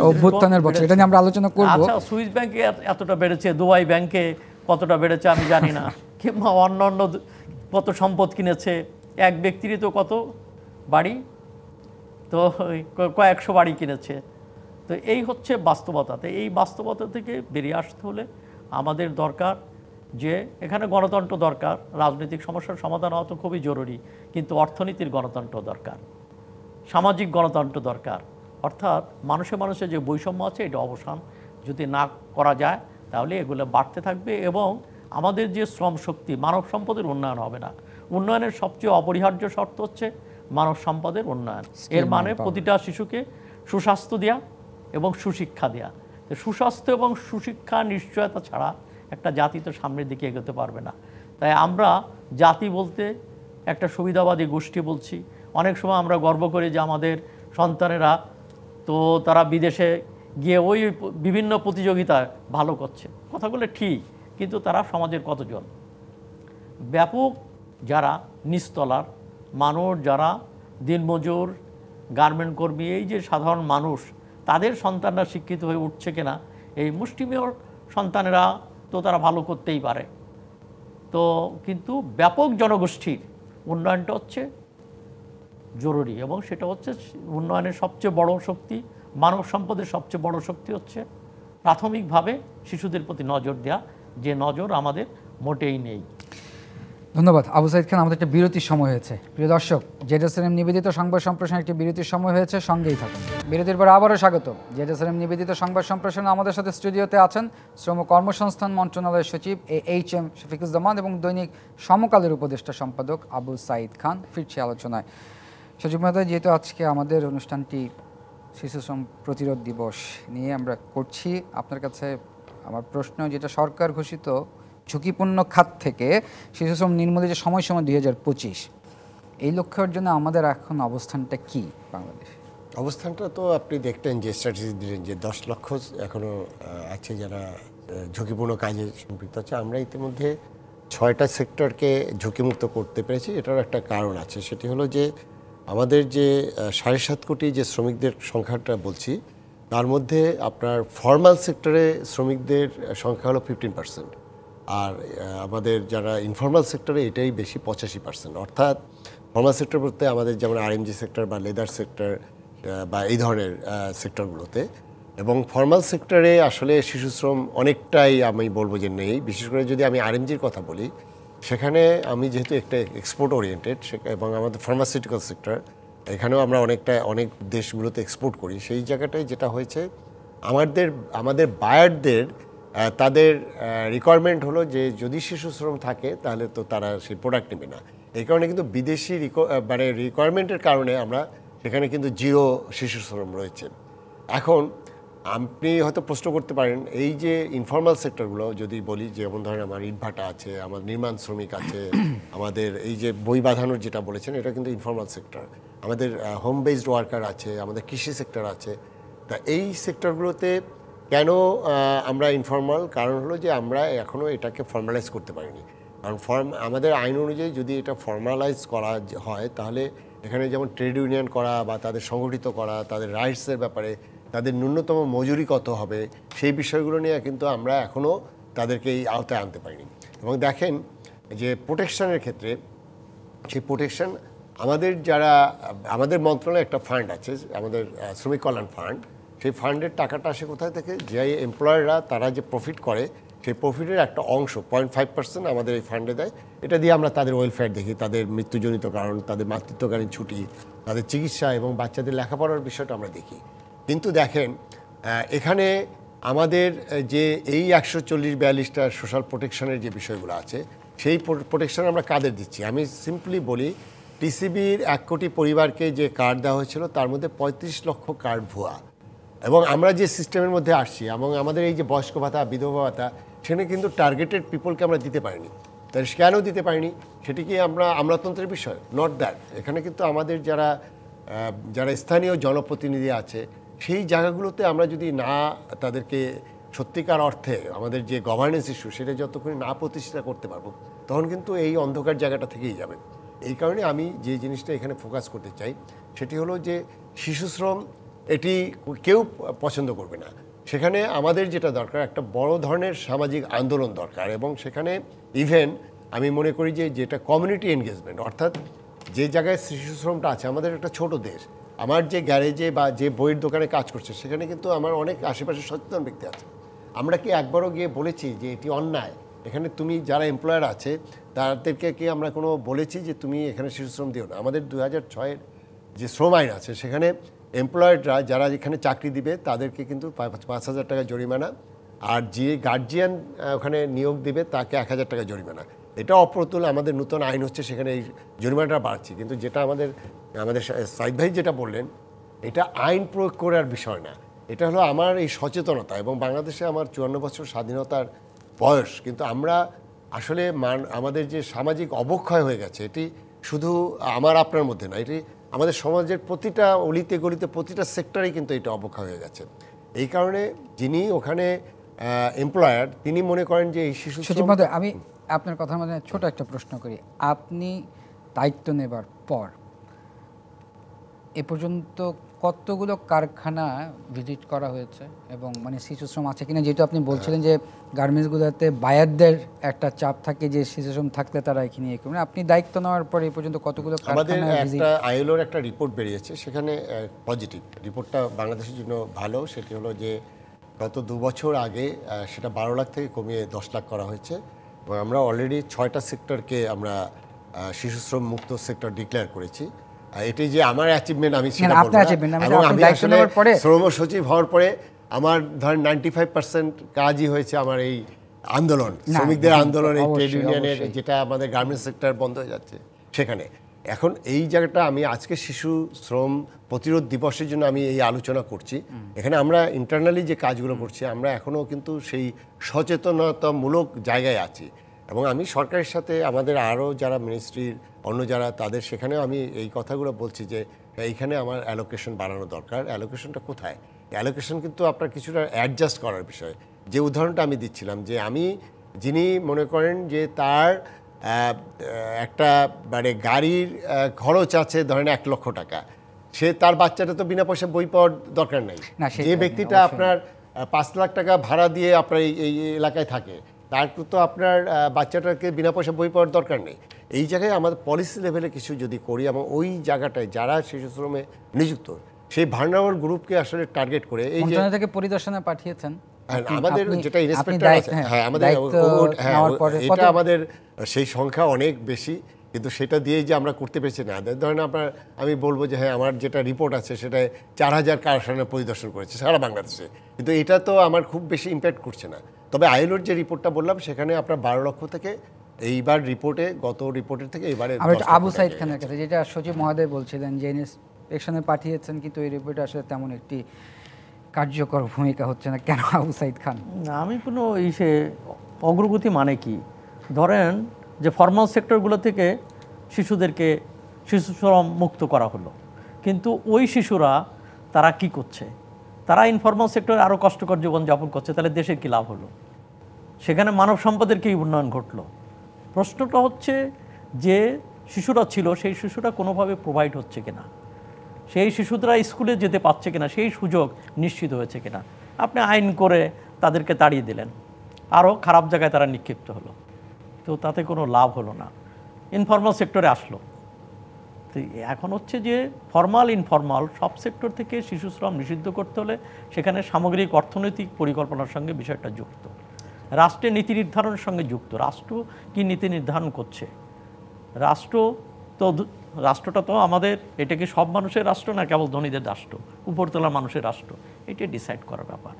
অভ্যুত্থানের বছর, এটা নিয়ে আমরা আলোচনা করব। আচ্ছা, সুইস ব্যাংকে এতটা বেড়েছে, দুবাই ব্যাংকে কতটা বেড়েছে আমি জানি না, কিংবা অন্যান্য কত সম্পদ কিনেছে। এক ব্যক্তিরই তো কত বাড়ি, তো কয়েকশো বাড়ি কিনেছে। তো এই হচ্ছে বাস্তবতাতে। এই বাস্তবতা থেকে বেরিয়ে আসতে হলে আমাদের দরকার যে এখানে গণতন্ত্র দরকার, রাজনৈতিক সমস্যার সমাধান হওয়া তো খুবই জরুরি, কিন্তু অর্থনীতির গণতন্ত্র দরকার, সামাজিক গণতন্ত্র দরকার। অর্থাৎ মানুষে মানুষে যে বৈষম্য আছে, এটা অবসান যদি না করা যায় তাহলে এগুলো বাড়তে থাকবে, এবং আমাদের যে শ্রম শক্তি, মানব সম্পদের উন্নয়ন হবে না। উন্নয়নের সবচেয়ে অপরিহার্য শর্ত হচ্ছে মানব সম্পদের উন্নয়ন। এর মানে প্রতিটা শিশুকে সুস্বাস্থ্য দেওয়া এবং সুশিক্ষা দেওয়া। তো সুস্বাস্থ্য এবং সুশিক্ষা নিশ্চয়তা ছাড়া একটা জাতি তো সামনের দিকে এগোতে পারবে না। তাই আমরা জাতি বলতে একটা সুবিধাবাদী গোষ্ঠী বলছি। অনেক সময় আমরা গর্ব করি যে আমাদের সন্তানেরা তো তারা বিদেশে গিয়ে ওই বিভিন্ন প্রতিযোগিতায় ভালো করছে, কথাগুলো ঠিক, কিন্তু তারা সমাজের কতজন? ব্যাপক যারা নিচতলার মানুষ, যারা দিনমজুর, গার্মেন্ট কর্মী, এই যে সাধারণ মানুষ, তাদের সন্তানরা শিক্ষিত হয়ে উঠছে কিনা, এই মুষ্টিমেয় সন্তানেরা তো তারা ভালো করতেই পারে। তো কিন্তু ব্যাপক জনগোষ্ঠীর উন্নয়নটা হচ্ছে জরুরি, এবং সেটা হচ্ছে উন্নয়নের সবচেয়ে বড় শক্তি, মানব সম্পদের সবচেয়ে বড় শক্তি হচ্ছে প্রাথমিকভাবে শিশুদের প্রতি নজর দেওয়া, যে নজর আমাদের মোটেই নেই। ধন্যবাদ আবু সাইদ খান। আমাদের একটা বিরতির সময় হয়েছে। প্রিয় দর্শক, জেডএসএম নিবেদিত সংবাদ সম্প্রসারণ একটি বিরতির সময় হয়েছে, সঙ্গেই থাকুন। বিরতির পর আবারও স্বাগত। জেডএসএম নিবেদিত সংবাদ সম্প্রসারণ আমাদের সাথে স্টুডিওতে আছেন শ্রম কর্মসংস্থান মন্ত্রণালয়ের সচিব এইচ.এম. শফিকুজ্জামান এবং দৈনিক সমকালের উপদেষ্টা সম্পাদক আবু সাইদ খান। ফিরছি আলোচনায়। সচিব মহোদয়, যেহেতু আজকে আমাদের অনুষ্ঠানটি শিশু শ্রম প্রতিরোধ দিবস নিয়ে আমরা করছি, আপনার কাছে আমার প্রশ্ন, যেটা সরকার ঘোষিত ঝুঁকিপূর্ণ খাত থেকে শিশু শ্রম নির্মূলে যে সময়সীমা 2025, এই লক্ষ্য অর্জনে আমাদের এখন অবস্থানটা কি বাংলাদেশে? অবস্থানটা তো আপনি দেখতেন যে স্ট্র্যাটেজি দিলেন যে 10 লক্ষ এখনও আছে যারা ঝুঁকিপূর্ণ কাজে সম্পৃক্ত আছে। আমরা ইতিমধ্যে 6টা সেক্টরকে ঝুঁকিমুক্ত করতে পেরেছি। এটার একটা কারণ আছে, সেটি হলো যে আমাদের যে 7.5 কোটি যে শ্রমিকদের সংখ্যাটা বলছি, তার মধ্যে আপনার ফর্মাল সেক্টরে শ্রমিকদের সংখ্যা হলো 15%, আর আমাদের যারা ইনফর্মাল সেক্টরে এটাই বেশি 85%। অর্থাৎ ফর্মাল সেক্টর বলতে আমাদের যেমন আরএমজি সেক্টর বা লেদার সেক্টর বা এই ধরনের সেক্টরগুলোতে, এবং ফর্মাল সেক্টরে আসলে শিশু শ্রম অনেকটাই আমি বলবো যে নেই। বিশেষ করে যদি আমি আরএমজির কথা বলি, সেখানে আমি যেহেতু একটা এক্সপোর্ট ওরিয়েন্টেড এবং আমাদের ফার্মাসিউটিক্যাল সেক্টর, এখানেও আমরা অনেক দেশগুলোতে এক্সপোর্ট করি। সেই জায়গাটায় যেটা হয়েছে, আমাদের বায়ারদের তাদের রিকোয়ারমেন্ট হলো যে যদি শিশু শ্রম থাকে তাহলে তো তারা সেই প্রোডাক্ট নেবে না। এই কারণে কিন্তু বিদেশি মানে রিকোয়ারমেন্টের কারণে আমরা সেখানে কিন্তু জিরো শিশু শ্রম রয়েছে। এখন আপনি হয়তো প্রশ্ন করতে পারেন, এই যে ইনফর্মাল সেক্টরগুলো যদি বলি, যেমন ধরেন আমার ইটভাটা আছে, আমার নির্মাণ শ্রমিক আছে, আমাদের এই যে বই বাঁধানোর যেটা বলেছেন, এটা কিন্তু ইনফর্মাল সেক্টর। আমাদের হোম বেসড ওয়ার্কার আছে, আমাদের কৃষি সেক্টর আছে। তা এই সেক্টরগুলোতে কেন আমরা ইনফর্মাল? কারণ হলো যে আমরা এখনও এটাকে ফর্মালাইজ করতে পারিনি। কারণ আমাদের আইন অনুযায়ী যদি এটা ফর্মালাইজ করা হয়, তাহলে এখানে যেমন ট্রেড ইউনিয়ন করা বা তাদের সংগঠিত করা, তাদের রাইটসের ব্যাপারে, তাদের ন্যূনতম মজুরি কত হবে, সেই বিষয়গুলো নিয়ে কিন্তু আমরা এখনও তাদেরকে এই আওতায় আনতে পারিনি। এবং দেখেন যে প্রোটেকশনের ক্ষেত্রে, সেই প্রোটেকশন আমাদের মন্ত্রণালয়ে একটা ফান্ড আছে, আমাদের শ্রমিক কল্যাণ ফান্ড। সেই ফান্ডের টাকাটা আসে কোথায় থেকে? যে এমপ্লয়াররা তারা যে প্রফিট করে, সেই প্রফিটের একটা অংশ 0.5% আমাদের এই ফান্ডে দেয়। এটা দিয়ে আমরা তাদের ওয়েলফেয়ার দেখি, তাদের মৃত্যুজনিত কারণ, তাদের মাতৃত্বকালীন ছুটি, তাদের চিকিৎসা এবং বাচ্চাদের লেখাপড়ার বিষয়টা আমরা দেখি। কিন্তু দেখেন এখানে আমাদের যে এই 140-42টা সোশ্যাল প্রোটেকশনের যে বিষয়গুলো আছে, সেই প্রোটেকশন আমরা কাদের দিচ্ছি? আমি সিম্পলি বলি, টিসিবির 1 কোটি পরিবারকে যে কার্ড দেওয়া হয়েছিল, তার মধ্যে 35 লক্ষ কার্ড ভুয়া। এবং আমরা যে সিস্টেমের মধ্যে আসছি, এবং আমাদের এই যে বয়স্ক ভাতা, বিধবা ভাতা, সেখানে কিন্তু টার্গেটেড পিপলকে আমরা দিতে পারিনি। তাই কেন দিতে পারিনি? সেটি কি আমলাতন্ত্রের বিষয়? Not that. এখানে কিন্তু আমাদের যারা স্থানীয় জনপ্রতিনিধি আছে, সেই জায়গাগুলোতে আমরা যদি না তাদেরকে সত্যিকার অর্থে আমাদের যে গভর্নেন্স ইস্যু, সেটা যতক্ষণ না প্রতিষ্ঠা করতে পারবো, তখন কিন্তু এই অন্ধকার জায়গাটা থেকেই যাবে। এই কারণে আমি যে জিনিসটা এখানে ফোকাস করতে চাই, সেটি হলো যে শিশু শ্রম এটি কেউ পছন্দ করবে না। সেখানে আমাদের যেটা দরকার, একটা বড় ধরনের সামাজিক আন্দোলন দরকার। এবং সেখানে ইভেন আমি মনে করি যে যেটা কমিউনিটি এনগেজমেন্ট, অর্থাৎ যে জায়গায় শিশু শ্রমটা আছে, আমাদের একটা ছোট দেশ, আমার যে গ্যারেজে বা যে বইয়ের দোকানে কাজ করছে, সেখানে কিন্তু আমার অনেক আশেপাশে সচেতন ব্যক্তি আছে। আমরা কি একবারও গিয়ে বলেছি যে এটি অন্যায়? এখানে তুমি যারা এমপ্লয়ার আছে, তাদেরকে কি আমরা কোনো বলেছি যে তুমি এখানে শিশু শ্রম দিও না? আমাদের 2006-এর যে শ্রম আইন আছে, সেখানে এমপ্লয়াররা যারা এখানে চাকরি দিবে, তাদেরকে কিন্তু 5,000 টাকা জরিমানা, আর যে গার্জিয়ান ওখানে নিয়োগ দিবে, তাকে 1,000 টাকা জরিমানা। এটা অপ্রতুল। আমাদের নতুন আইন হচ্ছে, সেখানে এই জরিমানাটা বাড়ছে। কিন্তু যেটা আমাদের সাইদ ভাই যেটা বললেন, এটা আইন প্রয়োগ করার বিষয় না, এটা হলো আমার এই সচেতনতা। এবং বাংলাদেশে আমার 54 বছর স্বাধীনতার বয়স, কিন্তু আমরা আসলে আমাদের যে সামাজিক অবক্ষয় হয়ে গেছে, এটি শুধু আমার আপনার মধ্যে না, এটি আমাদের সমাজের প্রতিটা অলিতে গলিতে, প্রতিটা সেক্টরেই কিন্তু এটা অবক্ষয় হয়ে গেছে। এই কারণে যিনি ওখানে এমপ্লয়ার, তিনি মনে করেন যে এই শিশু সচিব, আমি আপনার কথার মধ্যে ছোট একটা প্রশ্ন করি। আপনি দায়িত্ব নেবার পর এ পর্যন্ত কতগুলো কারখানা ভিজিট করা হয়েছে এবং মানে শিশু শ্রম আছে কিনা? যেহেতু আপনি বলছিলেন যে গার্মেন্টসগুলোতে বায়ারদের একটা চাপ থাকে যে শিশু শ্রম থাকলে তারা এখানে ইয়ে করবে। আপনি দায়িত্ব নেওয়ার পর এই পর্যন্ত কতগুলো কারখানা? একটা আইএলওর একটা রিপোর্ট বেরিয়েছে, সেখানে পজিটিভ রিপোর্টটা বাংলাদেশের জন্য ভালো। সেটি হলো যে গত 2 বছর আগে সেটা 12 লাখ থেকে কমিয়ে 10 লাখ করা হয়েছে, এবং আমরা অলরেডি 6টা সেক্টরকে আমরা শিশু শ্রম মুক্ত সেক্টর ডিক্লেয়ার করেছি। এটি যে আমার অ্যাচিভমেন্ট আমি সেটা বলবো না, এবং আমি আসলে শ্রম সচিব হওয়ার পরে আমার ধরেন 95% কাজই হয়েছে আমার এই আন্দোলন, শ্রমিকদের আন্দোলন, এই ট্রেড ইউনিয়নের, যেটা আমাদের গার্মেন্টস সেক্টর বন্ধ হয়ে যাচ্ছে সেখানে। এখন এই জায়গাটা আমি আজকে শিশু শ্রম প্রতিরোধ দিবসের জন্য আমি এই আলোচনা করছি। এখানে আমরা ইন্টারনালি যে কাজগুলো করছি আমরা এখনও কিন্তু সেই সচেতনতামূলক জায়গায় আছি, এবং আমি সরকারের সাথে আমাদের আরও যারা মিনিস্ট্রির অন্য যারা তাদের সেখানেও আমি এই কথাগুলো বলছি যে এইখানে আমার অ্যালোকেশন বাড়ানো দরকার। অ্যালোকেশনটা কোথায়? অ্যালোকেশন কিন্তু আপনার কিছুটা অ্যাডজাস্ট করার বিষয়। যে উদাহরণটা আমি দিচ্ছিলাম যে আমি যিনি মনে করেন যে তার একটা মানে গাড়ির খরচ আছে ধরেন 1 লক্ষ টাকা, সে তার বাচ্চাটা তো বিনা পয়সা বই পাওয়ার দরকার নাই। যে ব্যক্তিটা আপনার 5 লাখ টাকা ভাড়া দিয়ে আপনার এই এলাকায় থাকে তার তো আপনার বাচ্চাটাকে বিনা পয়সা বই পাওয়ার দরকার নেই। এই জায়গায় আমাদের পলিসি লেভেলে কিছু যদি করি এবং ওই জায়গাটায় যারা শিশু শ্রমে নিযুক্ত সেই ভার্নাবল গ্রুপকে আসলে টার্গেট করে এই যে থেকে পরিদর্শনে পাঠিয়েছেন আমাদের যেটা ইন্সপেক্টর আছে, হ্যাঁ আমাদের এটা আমাদের সেই সংখ্যা অনেক বেশি, কিন্তু সেটা দিয়েই যে আমরা করতে পেরেছি না। ধরেন আমি বলবো যে হ্যাঁ আমার যেটা রিপোর্ট আছে সেটায় 4000 কারখানা পরিদর্শন করেছে সারা বাংলাদেশে, কিন্তু এটা তো আমার খুব বেশি ইম্প্যাক্ট করছে না। তবে আইএলওর যে রিপোর্টটা বললাম সেখানে আপনার 12 লক্ষ থেকে এইবার রিপোর্টে, গত রিপোর্টের থেকে এবারে আবু সাইদ খানের কাছে যেটা সচিব মহোদয় বলছিলেন যে ইন্সপেকশনে পাঠিয়েছেন কিন্তু এই রিপোর্টে আসলে তেমন একটি কার্যকর ভূমিকা হচ্ছে না, কেন আবু সাইদ খান? আমি কোনো অগ্রগতি মানে কি, ধরেন যে ফর্মাল সেক্টরগুলো থেকে শিশুদেরকে শিশু শ্রম মুক্ত করা হলো, কিন্তু ওই শিশুরা তারা কি করছে? তারা ইনফর্মাল সেক্টরে আরও কষ্টকর জীবনযাপন করছে, তাহলে দেশের কী লাভ হলো? সেখানে মানব সম্পদের কি উন্নয়ন ঘটলো? প্রশ্নটা হচ্ছে যে শিশুরা ছিল সেই শিশুরা কোনোভাবে প্রোভাইড হচ্ছে কিনা, সেই শিশুরা স্কুলে যেতে পারছে কিনা, সেই সুযোগ নিশ্চিত হয়েছে কিনা। আপনি আইন করে তাদেরকে তাড়িয়ে দিলেন, আরও খারাপ জায়গায় তারা নিক্ষিপ্ত হলো, তো তাতে কোনো লাভ হলো না, ইনফর্মাল সেক্টরে আসলো। তো এখন হচ্ছে যে ফর্মাল ইনফর্মাল সব সেক্টর থেকে শিশু শ্রম নিষিদ্ধ করতে হলে সেখানে সামগ্রিক অর্থনৈতিক পরিকল্পনার সঙ্গে বিষয়টা যুক্ত, রাষ্ট্রের নীতি নির্ধারণের সঙ্গে যুক্ত। রাষ্ট্র কি নীতি নির্ধারণ করছে? রাষ্ট্রটা তো আমাদের, এটা কি সব মানুষের রাষ্ট্র না কেবল ধনীদের রাষ্ট্র, উপরতলার মানুষের রাষ্ট্র? এটা ডিসাইড করার ব্যাপার।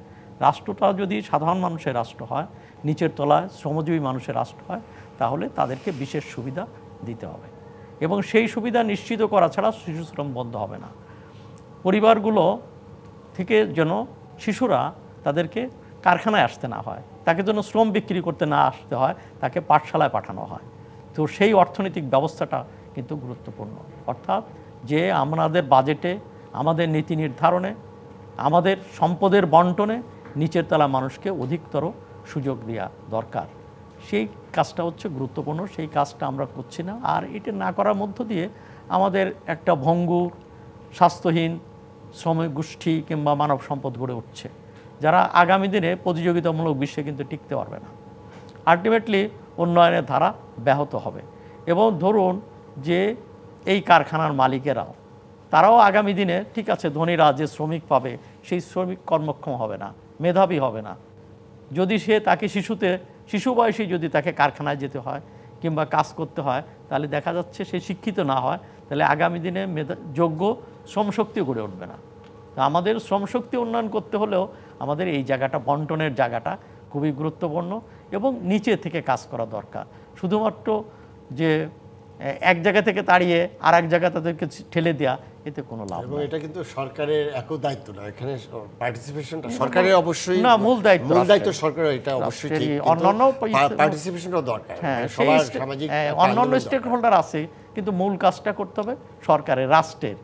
রাষ্ট্রটা যদি সাধারণ মানুষের রাষ্ট্র হয়, নিচের তলায় শ্রমজীবী মানুষের রাষ্ট্র হয়, তাহলে তাদেরকে বিশেষ সুবিধা দিতে হবে, এবং সেই সুবিধা নিশ্চিত করা ছাড়া শিশু শ্রম বন্ধ হবে না। পরিবারগুলো থেকে যেন শিশুরা তাদেরকে কারখানায় আসতে না হয়, তাকে যেন শ্রম বিক্রি করতে না আসতে হয়, তাকে পাঠশালায় পাঠানো হয়। তো সেই অর্থনৈতিক ব্যবস্থাটা কিন্তু গুরুত্বপূর্ণ। অর্থাৎ যে আমাদের বাজেটে, আমাদের নীতি নির্ধারণে, আমাদের সম্পদের বন্টনে নিচের তলা মানুষকে অধিকতর সুযোগ দেওয়া দরকার। সেই কাজটা হচ্ছে গুরুত্বপূর্ণ, সেই কাজটা আমরা করছি না। আর এটা না করার মধ্য দিয়ে আমাদের একটা ভঙ্গুর, স্বাস্থ্যহীন শ্রমিক গোষ্ঠী কিংবা মানব সম্পদ গড়ে উঠছে, যারা আগামী দিনে প্রতিযোগিতামূলক বিশ্বে কিন্তু টিকতে পারবে না। আলটিমেটলি উন্নয়নের ধারা ব্যাহত হবে। এবং ধরুন যে এই কারখানার মালিকেরাও, তারাও আগামী দিনে ঠিক আছে ধনীরা যে শ্রমিক পাবে সেই শ্রমিক কর্মক্ষম হবে না, মেধাবী হবে না। যদি তাকে শিশু বয়সে যদি তাকে কারখানায় যেতে হয় কিংবা কাজ করতে হয়, তাহলে দেখা যাচ্ছে সে শিক্ষিত না হয়, তাহলে আগামী দিনে যোগ্য শ্রমশক্তি গড়ে উঠবে না। তা আমাদের শ্রমশক্তি উন্নয়ন করতে হলেও আমাদের এই জায়গাটা, বন্টনের জায়গাটা খুবই গুরুত্বপূর্ণ এবং নিচে থেকে কাজ করা দরকার। শুধুমাত্র যে এক জায়গা থেকে তাড়িয়ে আর এক জায়গা তাদেরকে ঠেলে দেওয়া, এতে কোনো লাভ এবং এটা কিন্তু সরকারের একও দায়িত্ব না, এখানে পার্টিসিপেশনটা সরকারের অবশ্যই না, মূল দায়িত্ব সরকারের, এটা অবশ্যই ঠিক, অন্যান্য পার্টিসিপেশনও দরকার। সবার সামাজিক অন্যান্য স্টেক হোল্ডার আছে, কিন্তু মূল কাজটা করতে হবে সরকারের, রাষ্ট্রের।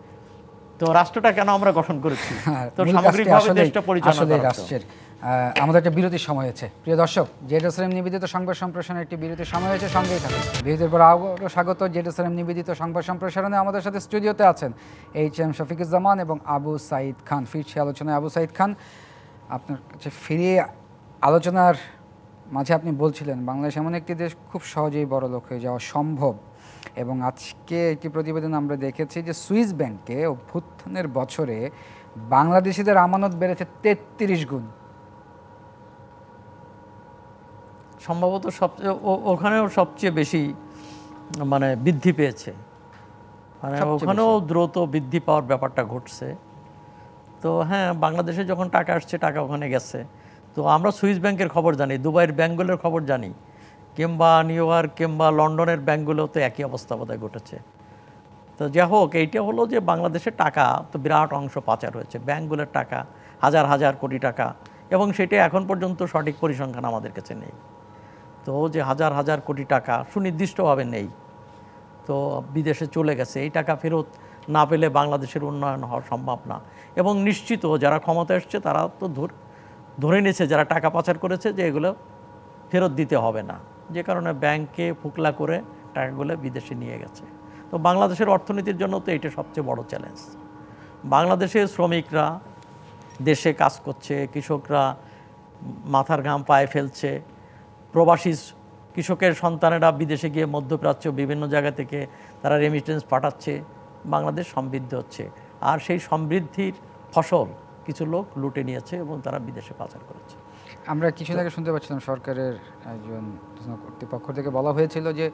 তো রাষ্ট্রটা কেন আমরা গঠন করেছি? তো সামগ্রিকভাবে দেশটা পরিচালনা করা রাষ্ট্রের। আমাদের একটা বিরতির সময় হয়েছে। প্রিয় দর্শক, জেডএসএম নিবেদিত সংবাদ সম্প্রসারণের একটি বিরতির সময় হয়েছে, সঙ্গেই থাকুন। বিরতির পর আবারও স্বাগত জেডএসএম নিবেদিত সংবাদ সম্প্রসারণে। আমাদের সাথে স্টুডিওতে আছেন HM শফিকুজ্জামান এবং আবু সাইদ খান। ফিরছি আলোচনায়। আবু সাইদ খান, আপনার কাছে ফিরে আলোচনার মাঝে আপনি বলছিলেন বাংলাদেশ এমন একটি দেশ খুব সহজেই বড়লোক হয়ে যাওয়া সম্ভব, এবং আজকে একটি প্রতিবেদন আমরা দেখেছি যে সুইস ব্যাংকে অভ্যুত্থানের বছরে বাংলাদেশিদের আমানত বেড়েছে 33 গুণ। সম্ভবত সবচেয়ে ওখানেও সবচেয়ে বেশি মানে বৃদ্ধি পেয়েছে, মানে ওখানেও দ্রুত বৃদ্ধি পাওয়ার ব্যাপারটা ঘটছে। তো হ্যাঁ, বাংলাদেশে যখন টাকা আসছে টাকা ওখানে গেছে। তো আমরা সুইস ব্যাংকের খবর জানি, দুবাইয়ের ব্যাংকগুলোর খবর জানি, কিংবা নিউ ইয়র্ক কিংবা লন্ডনের ব্যাংকগুলোতে একই অবস্থা বোধহয় ঘটেছে। তো যাই হোক, এইটা হলো যে বাংলাদেশের টাকা তো বিরাট অংশ পাচার হয়েছে, ব্যাংকগুলোর টাকা হাজার হাজার কোটি টাকা, এবং সেটা এখন পর্যন্ত সঠিক পরিসংখ্যান আমাদের কাছে নেই। তো যে হাজার হাজার কোটি টাকা সুনির্দিষ্টভাবে নেই, তো বিদেশে চলে গেছে। এই টাকা ফেরত না পেলে বাংলাদেশের উন্নয়ন হওয়া সম্ভব না। এবং নিশ্চিত যারা ক্ষমতায় এসছে তারা তো ধরে নিয়েছে যারা টাকা পাচার করেছে যে এগুলো ফেরত দিতে হবে না, যে কারণে ব্যাংকে ফুকলা করে টাকাগুলো বিদেশে নিয়ে গেছে। তো বাংলাদেশের অর্থনীতির জন্য তো এটা সবচেয়ে বড় চ্যালেঞ্জ। বাংলাদেশের শ্রমিকরা দেশে কাজ করছে, কৃষকরা মাথার ঘাম পায়ে ফেলছে, প্রবাসী কৃষকের সন্তানেরা বিদেশে গিয়ে মধ্যপ্রাচ্য বিভিন্ন জায়গা থেকে তারা রেমিটেন্স পাঠাচ্ছে, বাংলাদেশ সমৃদ্ধ হচ্ছে। আর সেই সমৃদ্ধির ফসল কিছু লোক লুটে নিয়েছে এবং তারা বিদেশে পাচার করেছে। আমরা কিছুদিন আগে শুনতে পাচ্ছিলাম সরকারের একজন কর্তৃপক্ষ থেকে বলা হয়েছিল যে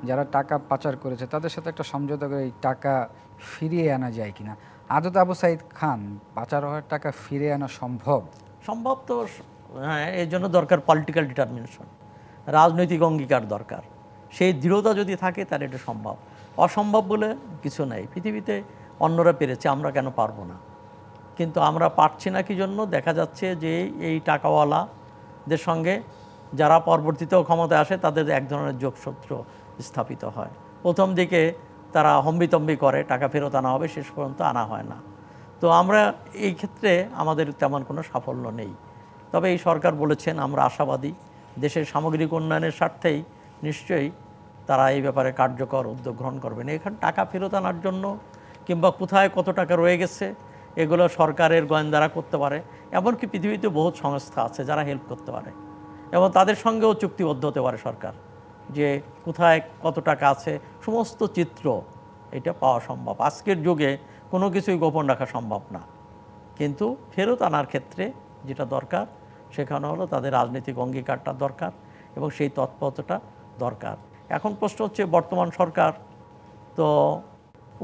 যারা টাকা পাচার করেছে তাদের সাথে একটা সমঝোতা করে এই টাকা ফিরিয়ে আনা যায় কিনা। আদত আবু সাইদ খান, পাচার হওয়ার টাকা ফিরে আনা সম্ভব? সম্ভব তো, হ্যাঁ, এর জন্য দরকার পলিটিক্যাল ডিটারমিনেশন, রাজনৈতিক অঙ্গীকার দরকার। সেই দৃঢ়তা যদি থাকে তাহলে এটা সম্ভব। অসম্ভব বলে কিছু নাই পৃথিবীতে, অন্যরা পেরেছে, আমরা কেন পারবো না? কিন্তু আমরা পারছি না কি জন্য? দেখা যাচ্ছে যে এই টাকাওয়ালাদের সঙ্গে যারা পরবর্তীতেও ক্ষমতায় আসে তাদের এক ধরনের যোগসূত্র স্থাপিত হয়। প্রথম দিকে তারা হম্বিতম্বি করে টাকা ফেরত আনা হবে, শেষ পর্যন্ত আনা হয় না। তো আমরা এই ক্ষেত্রে আমাদের তেমন কোনো সাফল্য নেই। তবে এই সরকার বলেছেন আমরা আশাবাদী, দেশের সামগ্রিক উন্নয়নের স্বার্থেই নিশ্চয়ই তারা এই ব্যাপারে কার্যকর উদ্যোগ গ্রহণ করবেন। এখানে টাকা ফেরত আনার জন্য কিংবা কোথায় কত টাকা রয়ে গেছে এগুলো সরকারের গোয়েন্দারা করতে পারে, এমনকি পৃথিবীতে বহুত সংস্থা আছে যারা হেল্প করতে পারে, এবং তাদের সঙ্গেও চুক্তিবদ্ধ হতে পারে সরকার যে কোথায় কত টাকা আছে, সমস্ত চিত্র এটা পাওয়া সম্ভব। আজকের যুগে কোনো কিছুই গোপন রাখা সম্ভব না, কিন্তু ফেরত আনার ক্ষেত্রে যেটা দরকার সেখানে হলো তাদের রাজনৈতিক অঙ্গীকারটা দরকার এবং সেই তৎপরতাটা দরকার। এখন প্রশ্ন হচ্ছে, বর্তমান সরকার তো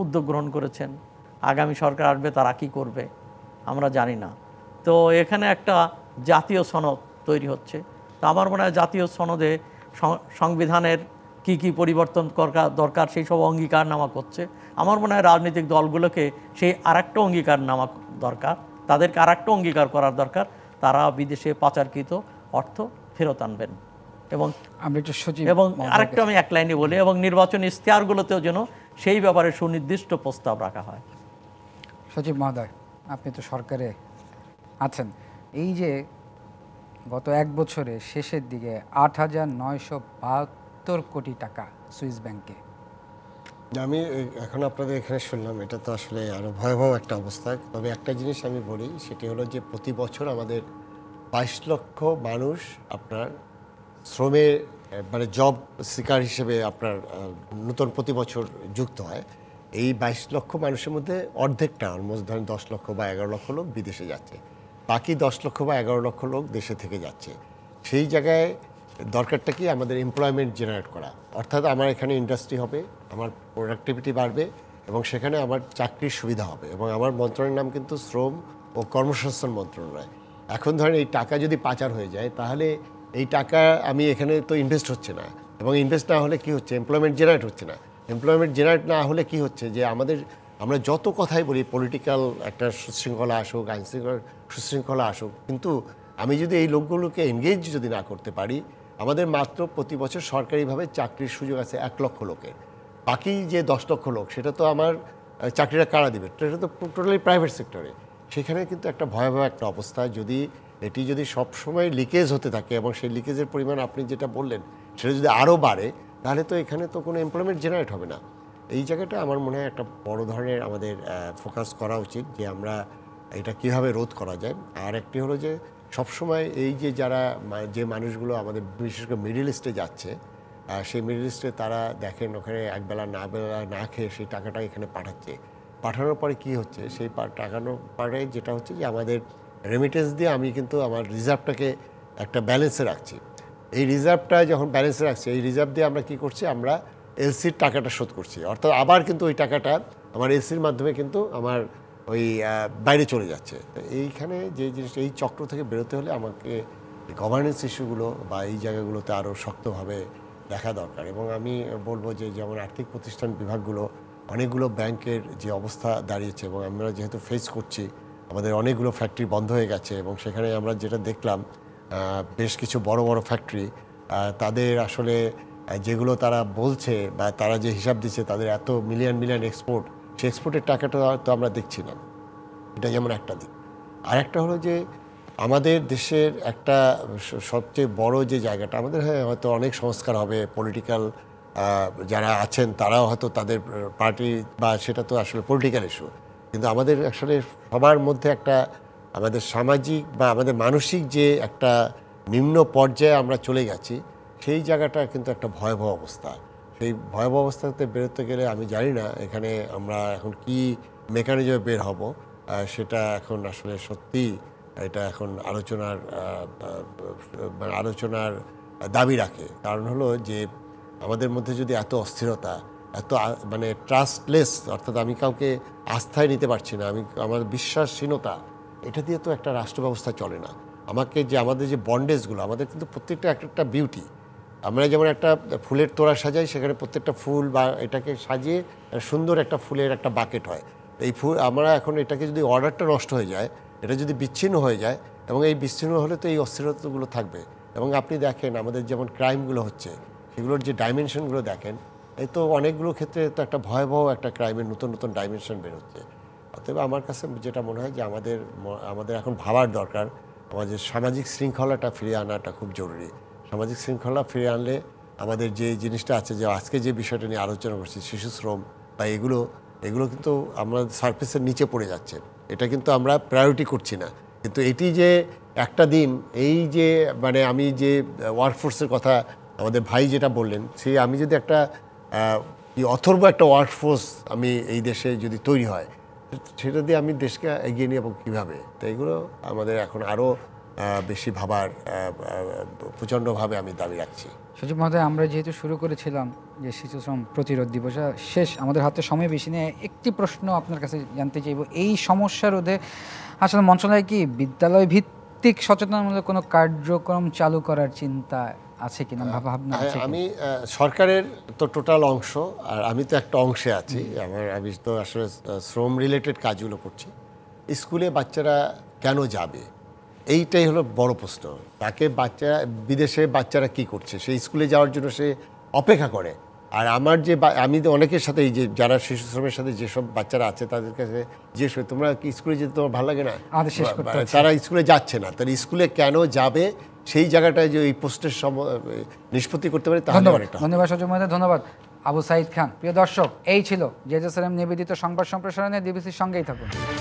উদ্যোগ গ্রহণ করেছেন, আগামী সরকার আসবে তারা কি করবে আমরা জানি না। তো এখানে একটা জাতীয় সনদ তৈরি হচ্ছে। তো আমার মনে হয় জাতীয় সনদে সংবিধানের কি কি পরিবর্তন দরকার সেই সব অঙ্গীকারনামা করছে। আমার মনে হয় রাজনৈতিক দলগুলোকে সেই আরেকটা অঙ্গীকারনামা দরকার, তাদেরকে আরেকটা অঙ্গীকার করার দরকার, তারা বিদেশে পাচারকৃত অর্থ ফেরত আনবেন। এবং আরেকটা আমি এক লাইনে বলি, এবং নির্বাচনী ইশতেহারগুলোতেও যেন সেই ব্যাপারে সুনির্দিষ্ট প্রস্তাব রাখা হয়। সচিব মহোদয়, আপনি তো সরকারে আছেন, এই যে গত এক বছরে শেষের দিকে 8,972 কোটি টাকা সুইস ব্যাংকে, আমি এখন আপনাদের এখানে শুনলাম, এটা তো আসলে আরও ভয়াবহ একটা অবস্থা। তবে একটা জিনিস আমি বলি, সেটি হলো যে প্রতি বছর আমাদের 22 লক্ষ মানুষ আপনার শ্রমে মানে জব সিকার হিসেবে আপনার নতুন প্রতি বছর যুক্ত হয়। এই 22 লক্ষ মানুষের মধ্যে অর্ধেকটা, অলমোস্ট ধরেন 10 লক্ষ বা 11 লক্ষ লোক বিদেশে যাচ্ছে, বাকি 10 লক্ষ বা 11 লক্ষ লোক দেশে থেকে যাচ্ছে। সেই জায়গায় দরকারটা কি? আমাদের এমপ্লয়মেন্ট জেনারেট করা, অর্থাৎ আমার এখানে ইন্ডাস্ট্রি হবে, আমার প্রোডাক্টিভিটি বাড়বে এবং সেখানে আমার চাকরির সুবিধা হবে। এবং আমার মন্ত্রণালয়ের নাম কিন্তু শ্রম ও কর্মসংস্থান মন্ত্রণালয়। এখন ধরেন এই টাকা যদি পাচার হয়ে যায় তাহলে এই টাকা আমি এখানে তো ইনভেস্ট হচ্ছে না, এবং ইনভেস্ট না হলে কি হচ্ছে? এমপ্লয়মেন্ট জেনারেট হচ্ছে না। এমপ্লয়মেন্ট জেনারেট না হলে কি হচ্ছে? যে আমরা যত কথাই বলি পলিটিক্যাল একটা সুশৃঙ্খলা আসুক, সুশৃঙ্খলা আসুক, কিন্তু আমি যদি এই লোকগুলোকে এনগেজ যদি না করতে পারি, আমাদের মাত্র প্রতি বছর সরকারিভাবে চাকরির সুযোগ আছে 1 লক্ষ লোকের, বাকি যে 10 লক্ষ লোক সেটা তো আমার চাকরিটা কারা দিবে? সেটা তো টোটালি প্রাইভেট সেক্টরে। সেখানে কিন্তু একটা ভয়াবহ একটা অবস্থা। এটি যদি সবসময় লিকেজ হতে থাকে এবং সেই লিকেজের পরিমাণ আপনি যেটা বললেন সেটা যদি আরও বাড়ে, তাহলে তো এখানে তো কোনো এমপ্লয়মেন্ট জেনারেট হবে না। এই জায়গাটা আমার মনে হয় একটা বড় ধরনের আমাদের ফোকাস করা উচিত যে আমরা এটা কীভাবে রোধ করা যায়। আর একটি হলো যে সবসময় এই যে যে মানুষগুলো আমাদের বিশেষ করে মিডল ইস্টে যাচ্ছে, সেই মিডল ইস্টে তারা দেখেন ওখানে একবেলা না খেয়ে সেই টাকাটা এখানে পাঠানোর পরে কি হচ্ছে? সেই টাকানোর পরে যেটা হচ্ছে যে আমাদের রেমিটেন্স দিয়ে আমি কিন্তু আমার রিজার্ভটাকে একটা ব্যালেন্সে রাখছি। এই রিজার্ভটা যখন ব্যালেন্সে রাখছি, এই রিজার্ভ দিয়ে আমরা কি করছি, আমরা এলসির টাকাটা শোধ করছি, অর্থাৎ আবার কিন্তু ওই টাকাটা আমার এলসির মাধ্যমে কিন্তু আমার ওই বাইরে চলে যাচ্ছে। তো এইখানে যে জিনিসটা, এই চক্র থেকে বেরোতে হলে আমাকে গভর্নেন্স ইস্যুগুলো বা এই জায়গাগুলোতে আরও শক্তভাবে দেখা দরকার। এবং আমি বলবো যে যেমন আর্থিক প্রতিষ্ঠান বিভাগগুলো, অনেকগুলো ব্যাংকের যে অবস্থা দাঁড়িয়েছে, এবং আমরা যেহেতু ফেস করছি, আমাদের অনেকগুলো ফ্যাক্টরি বন্ধ হয়ে গেছে, এবং সেখানে আমরা যেটা দেখলাম বেশ কিছু বড় বড় ফ্যাক্টরি, তাদের আসলে যেগুলো তারা বলছে বা তারা যে হিসাব দিচ্ছে, তাদের এত মিলিয়ন মিলিয়ন এক্সপোর্ট, সেই এক্সপোর্টের টাকাটা তো আমরা দেখছি না। এটা যেমন একটা দিক। আর একটা হলো যে আমাদের দেশের একটা সবচেয়ে বড় যে জায়গাটা, আমাদের হয়তো অনেক সংস্কার হবে, পলিটিক্যাল যারা আছেন তারাও হয়তো তাদের পার্টি, বা সেটা তো আসলে পলিটিক্যাল ইস্যু, কিন্তু আমাদের আসলে সবার মধ্যে একটা আমাদের সামাজিক বা আমাদের মানসিক যে একটা নিম্ন পর্যায়ে আমরা চলে গেছি, সেই জায়গাটা কিন্তু একটা ভয়াবহ অবস্থা। সেই ভয়াবহ অবস্থাতে বেরোতে গেলে আমি জানি না এখানে আমরা এখন কি মেকানিজমে বের হব, সেটা এখন আসলে সত্যি এটা এখন আলোচনার দাবি রাখে। কারণ হলো যে আমাদের মধ্যে যদি এত অস্থিরতা, এত মানে ট্রাস্টলেস, অর্থাৎ আমি কাউকে আস্থায় নিতে পারছি না, আমার বিশ্বাসহীনতা, এটা দিয়ে তো একটা রাষ্ট্র ব্যবস্থা চলে না। আমাদের যে বন্ডেজগুলো, আমাদের কিন্তু প্রত্যেকটা একটা বিউটি। আমরা যেমন একটা ফুলের তোড়া সাজাই, সেখানে প্রত্যেকটা ফুল বা এটাকে সাজিয়ে সুন্দর একটা ফুলের একটা বাকেট হয়। এই ফুল আমরা এখন এটাকে যদি অর্ডারটা নষ্ট হয়ে যায়, এটা যদি বিচ্ছিন্ন হয়ে যায়, এবং এই বিচ্ছিন্ন হলে তো এই অস্থিরতাগুলো থাকবে। এবং আপনি দেখেন আমাদের যেমন ক্রাইমগুলো হচ্ছে, সেগুলোর যে ডাইমেনশনগুলো দেখেন, এই তো অনেকগুলো ক্ষেত্রে তো একটা ভয়াবহ একটা ক্রাইমের নতুন নতুন ডাইমেনশন বেরোচ্ছে। অতএব আমার কাছে যেটা মনে হয় যে আমাদের এখন ভাবার দরকার, আমাদের সামাজিক শৃঙ্খলাটা ফিরিয়ে আনাটা খুব জরুরি। সামাজিক শৃঙ্খলা ফিরিয়ে আনলে আমাদের যে জিনিসটা আছে, যে আজকে যে বিষয়টা নিয়ে আলোচনা করছি, শিশু শ্রম বা এগুলো কিন্তু আমরা সারফেসের নিচে পড়ে যাচ্ছে, এটা কিন্তু আমরা প্রায়োরিটি করছি না। কিন্তু এটি যে একটা দিন, এই যে মানে আমি যে ওয়ার্কফোর্সের কথা আমাদের ভাই যেটা বললেন, আমি যদি একটা অথর্ব একটা ওয়ার্কফোর্স আমি এই দেশে যদি তৈরি হয়, সেটা দিয়ে আমি দেশকে এগিয়ে নিয়ে, এবং কীভাবে, তো এগুলো আমাদের এখন আরও বেশি ভাবার প্রচণ্ডভাবে আমি দাবি রাখছি। সজীব মহোদয়, আমরা যেহেতু শুরু করেছিলাম যে শিশু শ্রম প্রতিরোধ দিবস, শেষ আমাদের হাতে সময় বেশি নেই, একটি প্রশ্ন আপনার কাছে জানতে চাইব। এই সমস্যা রোধে আসলে মন্ত্রণালয় কি বিদ্যালয় ভিত্তিক সচেতনমূলক কোনো কার্যক্রম চালু করার চিন্তা আছে কিনা, ভাবনা আছে? আমি সরকারের তো টোটাল অংশ, আর আমি তো একটা অংশে আছি। আমি তো আসলে শ্রম রিলেটেড কাজগুলো করছি। স্কুলে বাচ্চারা কেন যাবে, এইটাই হলো বড় প্রশ্ন। বিদেশে বাচ্চারা কি করছে, সেই স্কুলে যাওয়ার জন্য সে অপেক্ষা করে। আর আমি তো অনেকের সাথে, এই যে যারা শিশু শ্রমের সাথে যেসব বাচ্চারা আছে, তাদের কাছে জিজ্ঞেস করি, তোমরা কি স্কুলে যেতে তোমার ভালো লাগে না? তারা স্কুলে যাচ্ছে না, তাহলে স্কুলে কেন যাবে, সেই জায়গাটায় যে এই পোস্টের নিষ্পত্তি করতে পারে, তাহলে অনেকটা। ধন্যবাদ সজীব মহোদয়, ধন্যবাদ আবু সাঈদ খান। প্রিয় দর্শক, এই ছিল জেজেসএলএম নিবেদিত সংবাদ সম্প্রসারণে। ডিবিসির সঙ্গেই থাকুন।